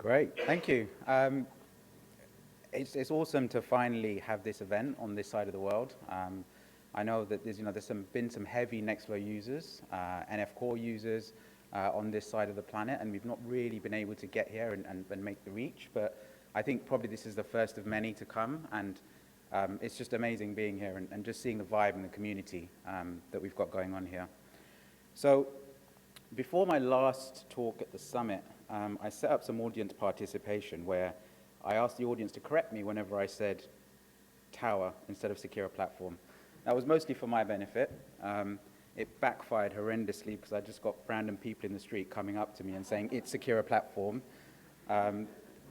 Great, thank you. It's awesome to finally have this event on this side of the world. I know that there's been some heavy Nextflow users, NF Core users on this side of the planet, and we've not really been able to get here and make the reach. But I think probably this is the first of many to come, and it's just amazing being here and just seeing the vibe and the community that we've got going on here. So before my last talk at the summit, I set up some audience participation where I asked the audience to correct me whenever I said tower instead of Seqera Platform. That was mostly for my benefit. It backfired horrendously because I just got random people in the street coming up to me and saying, it's Seqera Platform. And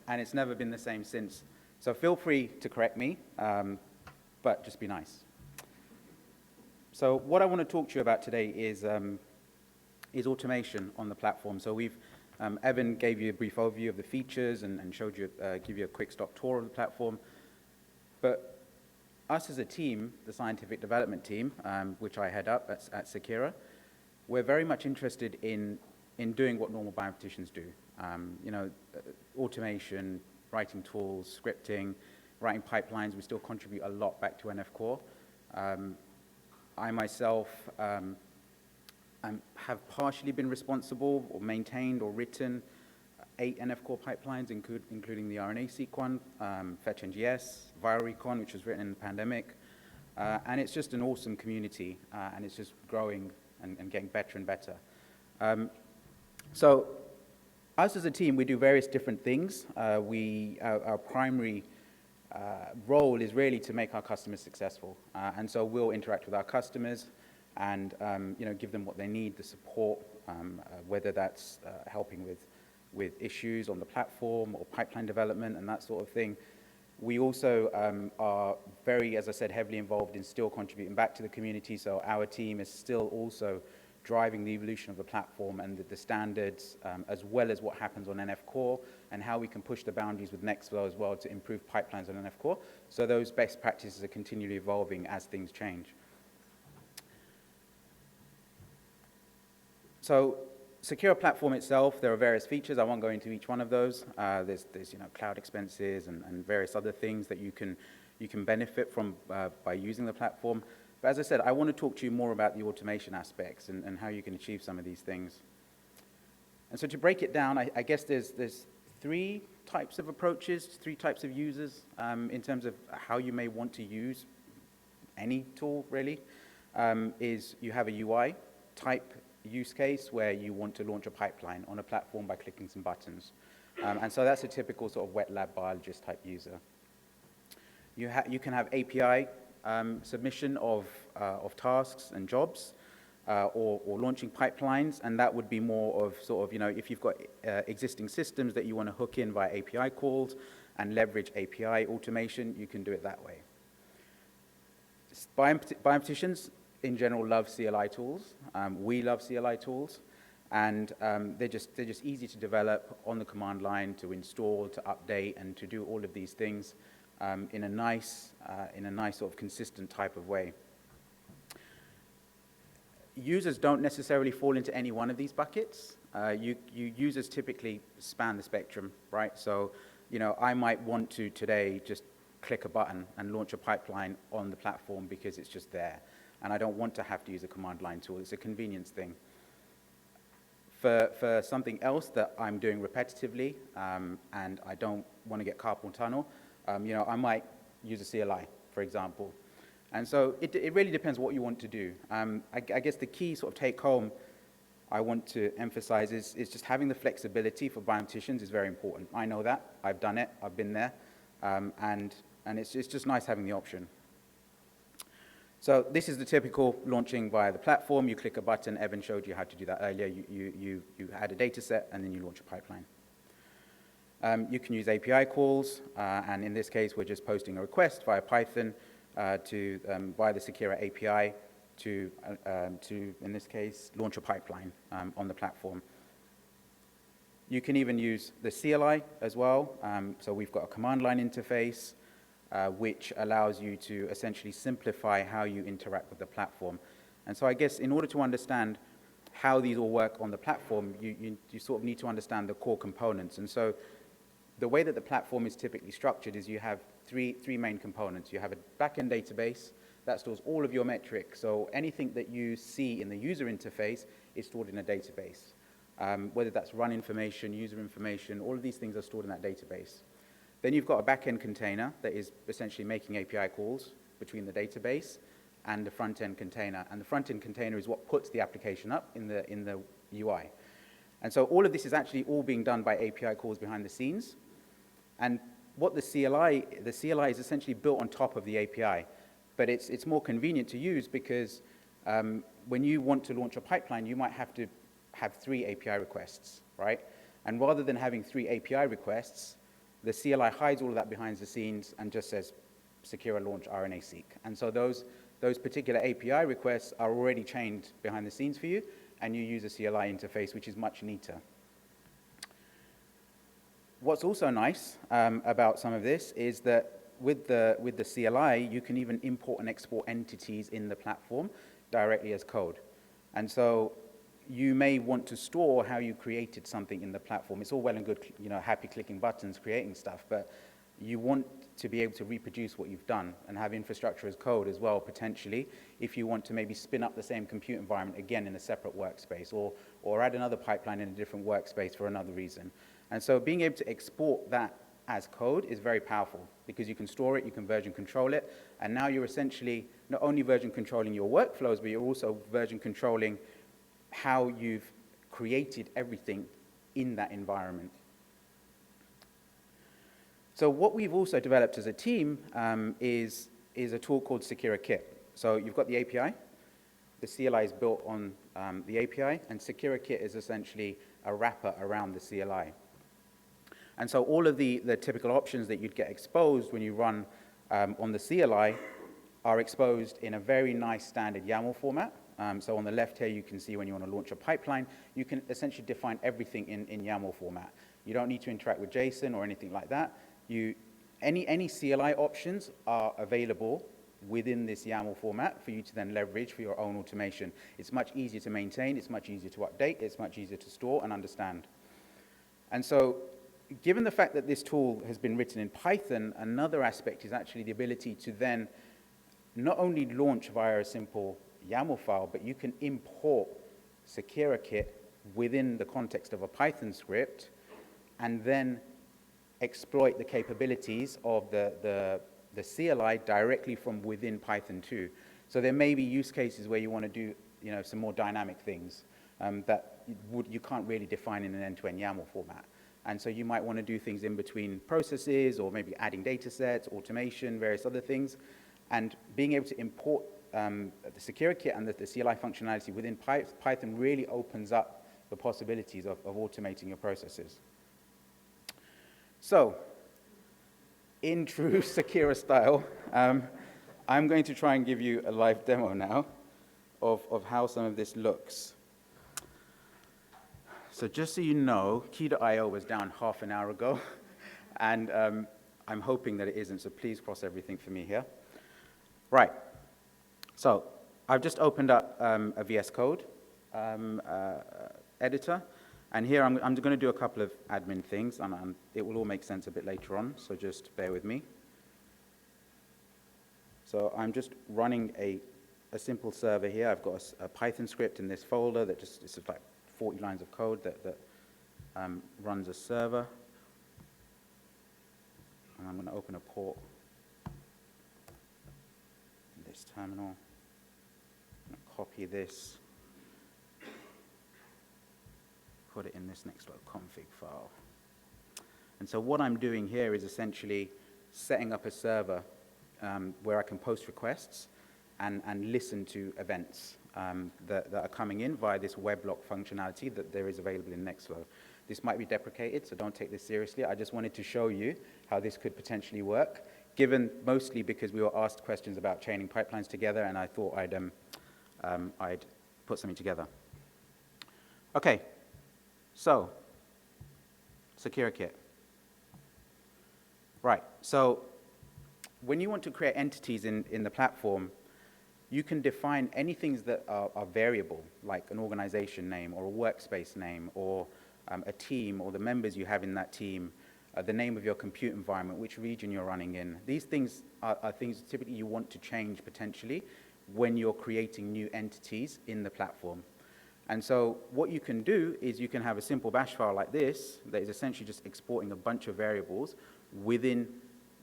it's never been the same since. So feel free to correct me, but just be nice. So what I want to talk to you about today is automation on the platform. So Evan gave you a brief overview of the features and give you a quick stop tour of the platform. But us as a team, the scientific development team, which I head up at Seqera, we're very much interested in doing what normal bioinformaticians do. Automation, writing tools, scripting, writing pipelines. We still contribute a lot back to NF Core. I myself have partially been responsible or maintained or written 8 NF Core pipelines, including the RNA-seq one, Fetch NGS, ViralRecon, which was written in the pandemic. And it's just an awesome community, and it's just growing and getting better and better. So us as a team, we do various different things. Our primary role is really to make our customers successful. And so we'll interact with our customers and give them what they need, the support, whether that's helping with issues on the platform or pipeline development and that sort of thing. We also are very, as I said, heavily involved in still contributing back to the community. So our team is still also driving the evolution of the platform and the standards, as well as what happens on NF Core and how we can push the boundaries with Nextflow as well to improve pipelines on NF Core. So those best practices are continually evolving as things change. So Seqera Platform itself, there are various features. I won't go into each one of those. There's cloud expenses and various other things that you can benefit from by using the platform. But as I said, I want to talk to you more about the automation aspects and how you can achieve some of these things. And so to break it down, I guess there's 3 types of approaches, 3 types of users in terms of how you may want to use any tool, really. Is you have a UI type use case where you want to launch a pipeline on a platform by clicking some buttons. And so that's a typical sort of wet lab biologist type user. You can have API submission of tasks and jobs or launching pipelines, and that would be more of sort of, if you've got existing systems that you want to hook in via API calls and leverage API automation, you can do it that way. Bioinformaticians in general love CLI tools. We love CLI tools, and they're just easy to develop on the command line, to install, to update, and to do all of these things in a nice sort of consistent type of way. Users don't necessarily fall into any one of these buckets. Users typically span the spectrum, right? So, I might want to today just click a button and launch a pipeline on the platform because it's just there. And I don't want to have to use a command line tool. It's a convenience thing. For something else that I'm doing repetitively and I don't want to get carpal tunnel, I might use a CLI, for example. And so it really depends what you want to do. I guess the key sort of take home I want to emphasize is just having the flexibility for bioinformaticians is very important. I know that. I've done it. I've been there. And it's just nice having the option. So this is the typical launching via the platform. You click a button. Evan showed you how to do that earlier. You add a data set, and then you launch a pipeline. You can use API calls, and in this case, we're just posting a request via Python via the Seqera API to, in this case, launch a pipeline on the platform. You can even use the CLI as well. So we've got a command line interface, which allows you to essentially simplify how you interact with the platform. And so I guess in order to understand how these all work on the platform, you sort of need to understand the core components. And so the way that the platform is typically structured is you have three main components. You have a back-end database that stores all of your metrics. So anything that you see in the user interface is stored in a database. Whether that's run information, user information, all of these things are stored in that database. Then you've got a back-end container that is essentially making API calls between the database and the front-end container. And the front-end container is what puts the application up in the UI. And so all of this is actually all being done by API calls behind the scenes. And what the CLI is essentially built on top of the API. But it's more convenient to use because when you want to launch a pipeline, you might have to have 3 API requests, right? And rather than having 3 API requests, the CLI hides all of that behind the scenes and just says, Seqera launch RNA-seq. And so those particular API requests are already chained behind the scenes for you, and you use a CLI interface, which is much neater. What's also nice about some of this is that with the CLI, you can even import and export entities in the platform directly as code. And so you may want to store how you created something in the platform. It's all well and good, you know, happy clicking buttons, creating stuff, but you want to be able to reproduce what you've done and have infrastructure as code as well, potentially, if you want to maybe spin up the same compute environment again in a separate workspace, or add another pipeline in a different workspace for another reason. And so being able to export that as code is very powerful because you can store it, you can version control it, and now you're essentially not only version controlling your workflows, but you're also version controlling how you've created everything in that environment. So what we've also developed as a team is a tool called Seqera Kit. So you've got the API, the CLI is built on the API, and Seqera Kit is essentially a wrapper around the CLI. And so all of the typical options that you'd get exposed when you run on the CLI are exposed in a very nice standard YAML format. So on the left here, you can see when you want to launch a pipeline, you can essentially define everything in YAML format. You don't need to interact with JSON or anything like that. Any CLI options are available within this YAML format for you to then leverage for your own automation. It's much easier to maintain, it's much easier to update, it's much easier to store and understand. And so, given the fact that this tool has been written in Python, another aspect is actually the ability to then not only launch via a simple YAML file, but you can import Seqera Kit within the context of a Python script and then exploit the capabilities of the CLI directly from within Python 2. So there may be use cases where you want to do, you know, some more dynamic things that you can't really define in an end-to-end YAML format. And so you might want to do things in between processes or maybe adding data sets, automation, various other things. And being able to import the Seqera Kit and the CLI functionality within Python really opens up the possibilities of automating your processes. So, in true Seqera style, I'm going to try and give you a live demo now of how some of this looks. So just so you know, key.io was down half an hour ago, and I'm hoping that it isn't, so please cross everything for me here. Right, so I've just opened up a VS Code editor, and here I'm going to do a couple of admin things, and it will all make sense a bit later on, so just bear with me. So I'm just running a simple server here. I've got a Python script in this folder that just, it's like 40 lines of code that runs a server. And I'm going to open a port in this terminal. I'm going to copy this, put it in this Nextflow config file. And so what I'm doing here is essentially setting up a server where I can post requests and listen to events that are coming in via this weblog functionality that there is available in Nextflow. This might be deprecated, so don't take this seriously. I just wanted to show you how this could potentially work, given mostly because we were asked questions about chaining pipelines together, and I thought I'd put something together. Okay, so Seqera Kit. Right, so when you want to create entities in the platform, you can define anything that are variable, like an organization name or a workspace name or a team or the members you have in that team. the name of your compute environment, which region you're running in. These things are things typically you want to change potentially when you're creating new entities in the platform. And so what you can do is you can have a simple bash file like this that is essentially just exporting a bunch of variables within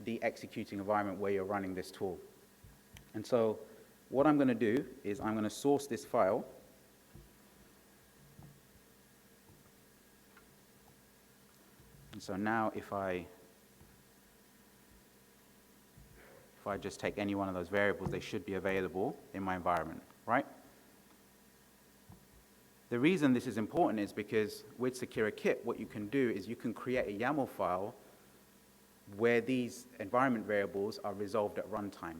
the executing environment where you're running this tool. And so what I'm going to do is I'm going to source this file. And so now if I just take any one of those variables, they should be available in my environment, right? The reason this is important is because with Seqera Kit, what you can do is you can create a YAML file where these environment variables are resolved at runtime.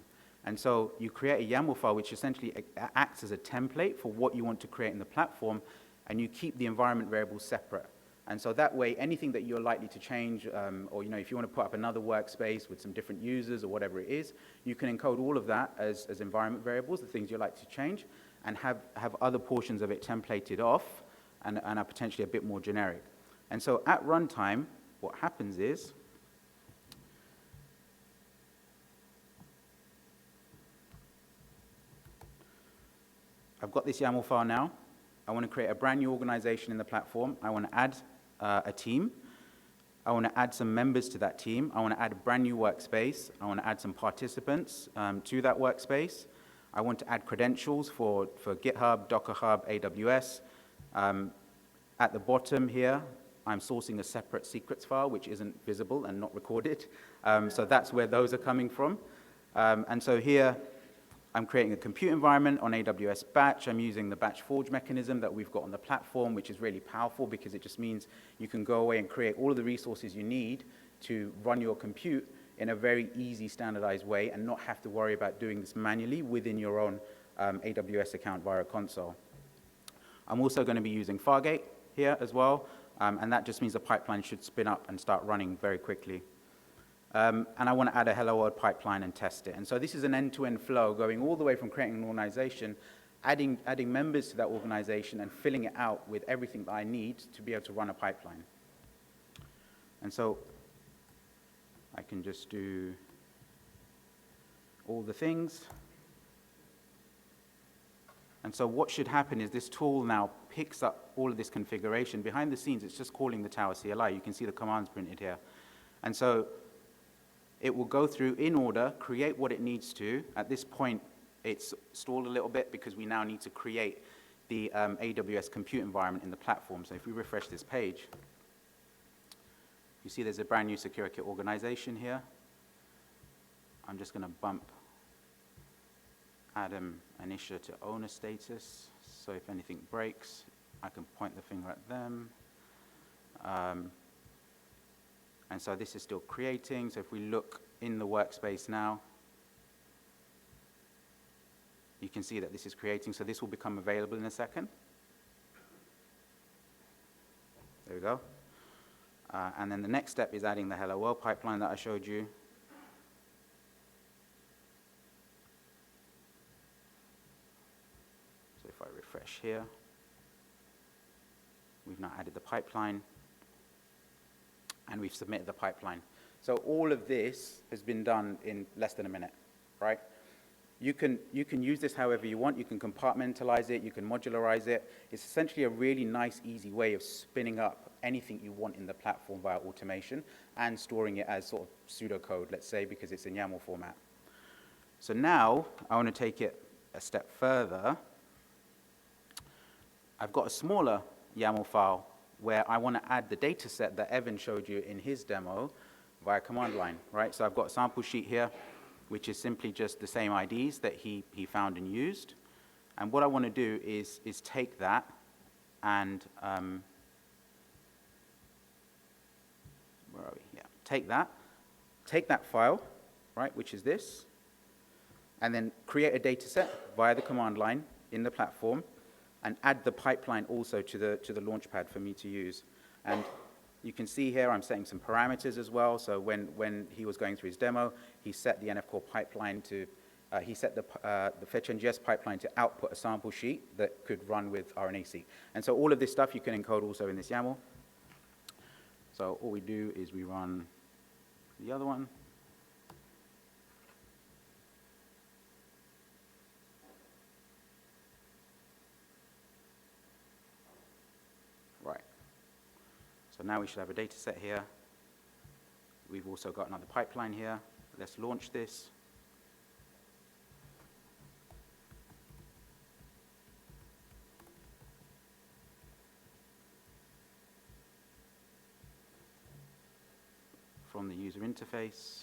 And so you create a YAML file which essentially acts as a template for what you want to create in the platform, and you keep the environment variables separate. And so that way, anything that you're likely to change, or if you want to put up another workspace with some different users or whatever it is, you can encode all of that as environment variables, the things you like to change, and have other portions of it templated off and are potentially a bit more generic. And so at runtime, what happens is, I've got this YAML file now. I want to create a brand new organization in the platform. I want to add a team. I want to add some members to that team. I want to add a brand new workspace. I want to add some participants to that workspace. I want to add credentials for GitHub, Docker Hub, AWS. At the bottom here, I'm sourcing a separate secrets file, which isn't visible and not recorded. So that's where those are coming from. And so here, I'm creating a compute environment on AWS Batch. I'm using the batch forge mechanism that we've got on the platform, which is really powerful because it just means you can go away and create all of the resources you need to run your compute in a very easy, standardized way and not have to worry about doing this manually within your own AWS account via a console. I'm also going to be using Fargate here as well, and that just means the pipeline should spin up and start running very quickly. And I want to add a hello world pipeline and test it. And so this is an end-to-end flow going all the way from creating an organization, adding members to that organization, and filling it out with everything that I need to be able to run a pipeline. And so I can just do all the things. And so what should happen is this tool now picks up all of this configuration. Behind the scenes, it's just calling the Tower CLI. You can see the commands printed here. And so it will go through in order, create what it needs to. At this point, it's stalled a little bit because we now need to create the AWS compute environment in the platform. So if we refresh this page, you see there's a brand new Seqera Kit organization here. I'm just going to bump Adam and Isha to owner status. So if anything breaks, I can point the finger at them. And so this is still creating. So if we look in the workspace now, you can see that this is creating. So this will become available in a second. There we go. And then the next step is adding the hello world pipeline that I showed you. So if I refresh here, we've now added the pipeline. And we've submitted the pipeline. So all of this has been done in less than a minute, right? You can use this however you want. You can compartmentalize it. You can modularize it. It's essentially a really nice, easy way of spinning up anything you want in the platform via automation and storing it as sort of pseudocode, let's say, because it's in YAML format. So now I want to take it a step further. I've got a smaller YAML file where I want to add the data set that Evan showed you in his demo via command line, right? So I've got a sample sheet here, which is simply just the same IDs that he found and used. And what I want to do is take that and, where are we? Yeah, take that file, right, which is this, and then create a data set via the command line in the platform, and add the pipeline also to the launchpad for me to use. And you can see here I'm setting some parameters as well. So when he was going through his demo, he set the NF-core pipeline to, he set the fetch.ngS pipeline to output a sample sheet that could run with RNA-seq. And so all of this stuff you can encode also in this YAML. So all we do is we run the other one. Right. So now we should have a data set here. We've also got another pipeline here. Let's launch this. From the user interface.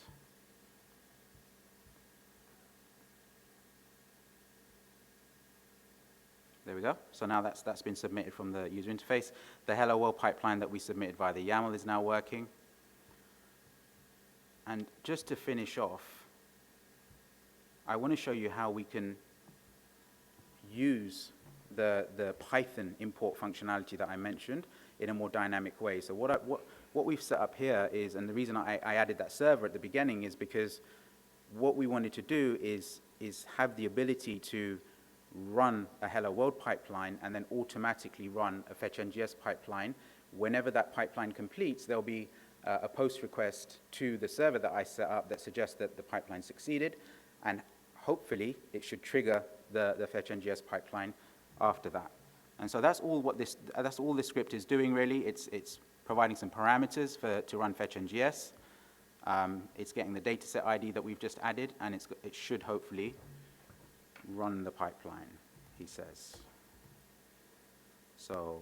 There we go. So now that's been submitted from the user interface. The Hello World pipeline that we submitted via the YAML is now working. And just to finish off, I want to show you how we can use the Python import functionality that I mentioned in a more dynamic way. So what we've set up here is, and the reason I added that server at the beginning is because what we wanted to do is have the ability to run a Hello World pipeline and then automatically run a fetch NGS pipeline. Whenever that pipeline completes, there'll be a post request to the server that I set up that suggests that the pipeline succeeded, and hopefully it should trigger the fetch NGS pipeline after that. And so that's all this script is doing really. It's providing some parameters to run fetch NGS. It's getting the dataset ID that we've just added, and it should hopefully run the pipeline, he says. So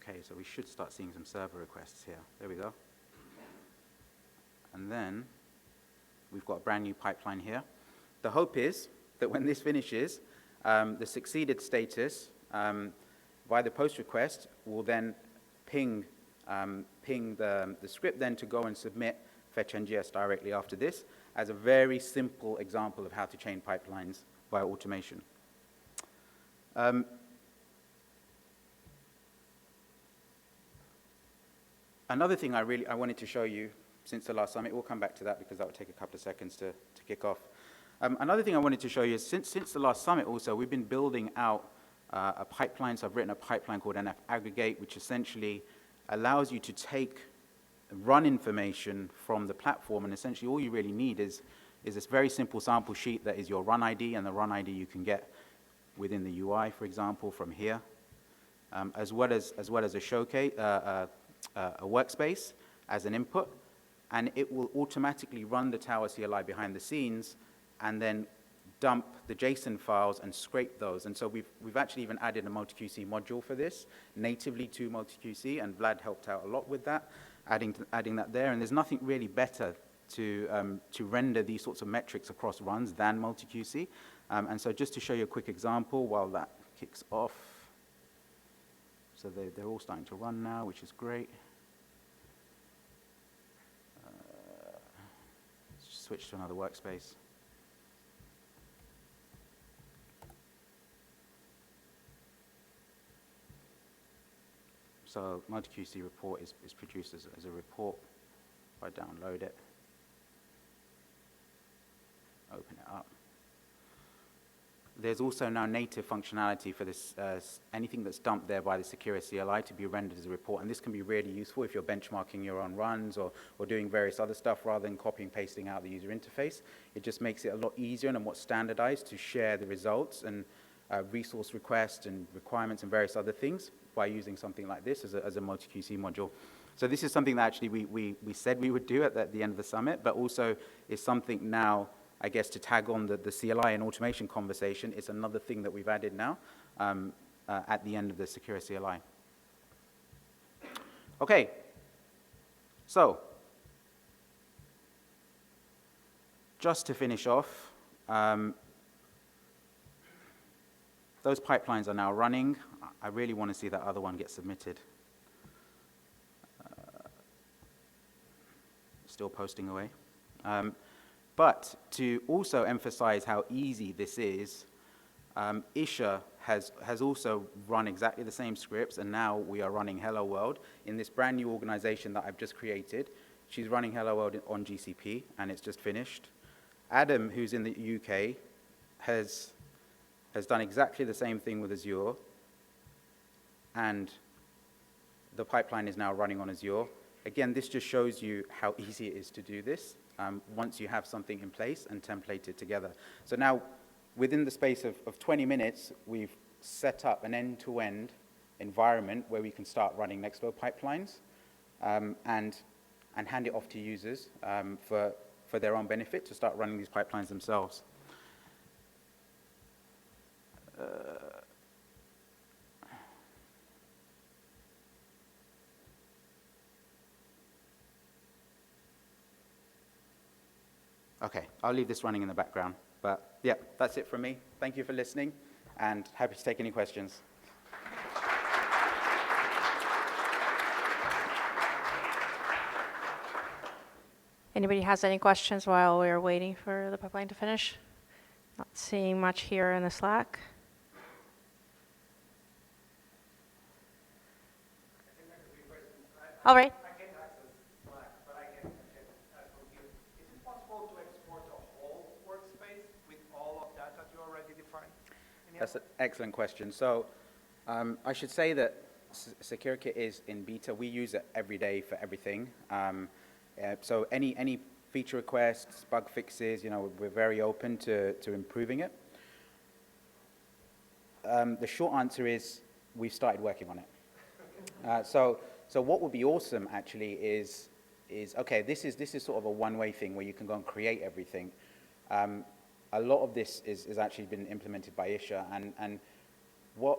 okay, so we should start seeing some server requests here. There we go. And then we've got a brand new pipeline here. The hope is that when this finishes, the succeeded status via the post request will then ping the script then to go and submit fetch NGS directly after this as a very simple example of how to chain pipelines via automation. Another thing I wanted to show you since the last summit, we'll come back to that because that will take a couple of seconds to kick off. Another thing I wanted to show you is since the last summit also, we've been building out a pipeline. So I've written a pipeline called NF Aggregate, which essentially allows you to take run information from the platform, and essentially all you really need is this very simple sample sheet that is your run ID, and the run ID you can get within the UI, for example, from here, as well as a showcase, a workspace as an input, and it will automatically run the Tower CLI behind the scenes and then dump the JSON files and scrape those. And so we've actually even added a MultiQC module for this, natively to MultiQC, and Vlad helped out a lot with that, adding that there. And there's nothing really better to render these sorts of metrics across runs than MultiQC. And so just to show you a quick example while that kicks off. So they're all starting to run now, which is great. Let's switch to another workspace. So MultiQC report is produced as a report. If I download it, open it up. There's also now native functionality for this, anything that's dumped there by the Seqera CLI to be rendered as a report. And this can be really useful if you're benchmarking your own runs or doing various other stuff rather than copying and pasting out the user interface. It just makes it a lot easier and more standardized to share the results and resource requests and requirements and various other things by using something like this as a MultiQC module. So this is something that actually we said we would do at the end of the summit, but also is something now, I guess, to tag on the CLI and automation conversation. It's another thing that we've added now at the end of the Seqera CLI. Okay, so just to finish off, those pipelines are now running. I really want to see that other one get submitted. Still posting away. But to also emphasize how easy this is, Isha has also run exactly the same scripts, and now we are running Hello World in this brand new organization that I've just created, She's running Hello World on GCP, and it's just finished. Adam, who's in the UK, has done exactly the same thing with Azure, and the pipeline is now running on Azure. Again, this just shows you how easy it is to do this once you have something in place and templated together. So now, within the space of 20 minutes, we've set up an end-to-end environment where we can start running Nextflow pipelines and hand it off to users for their own benefit to start running these pipelines themselves. Okay, I'll leave this running in the background. But yeah, that's it from me. Thank you for listening, and happy to take any questions. Anybody has any questions while we're waiting for the pipeline to finish? Not seeing much here in the Slack. All right. I can't access Slack, but I can ask from here. Is it possible to export a whole workspace with all of that you already defined? That's an excellent question. So I should say that Seqera is in beta. We use it every day for everything. So any feature requests, bug fixes, we're very open to improving it. The short answer is we've started working on it. So what would be awesome actually is okay, this is sort of a one-way thing where you can go and create everything. A lot of this is actually been implemented by Isha, and what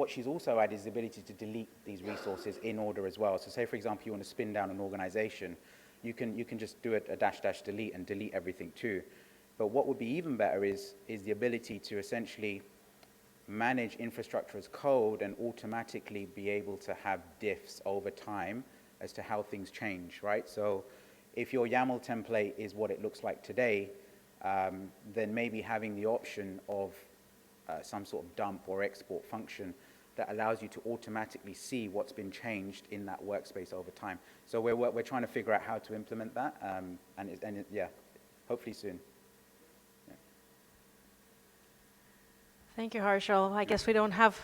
she's also added is the ability to delete these resources in order as well. So say, for example, you want to spin down an organization, you can just do a -- delete and delete everything too. But what would be even better is the ability to essentially manage infrastructure as code and automatically be able to have diffs over time as to how things change, right? So if your YAML template is what it looks like today, then maybe having the option of some sort of dump or export function that allows you to automatically see what's been changed in that workspace over time. So we're trying to figure out how to implement that, yeah, hopefully soon. Yeah. Thank you, Harshil. I guess we don't have...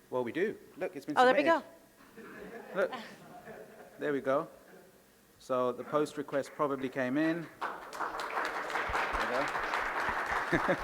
Well, we do. Look, it's been submitted. submitted. There we go. Look, there we go. So the post request probably came in. There we go.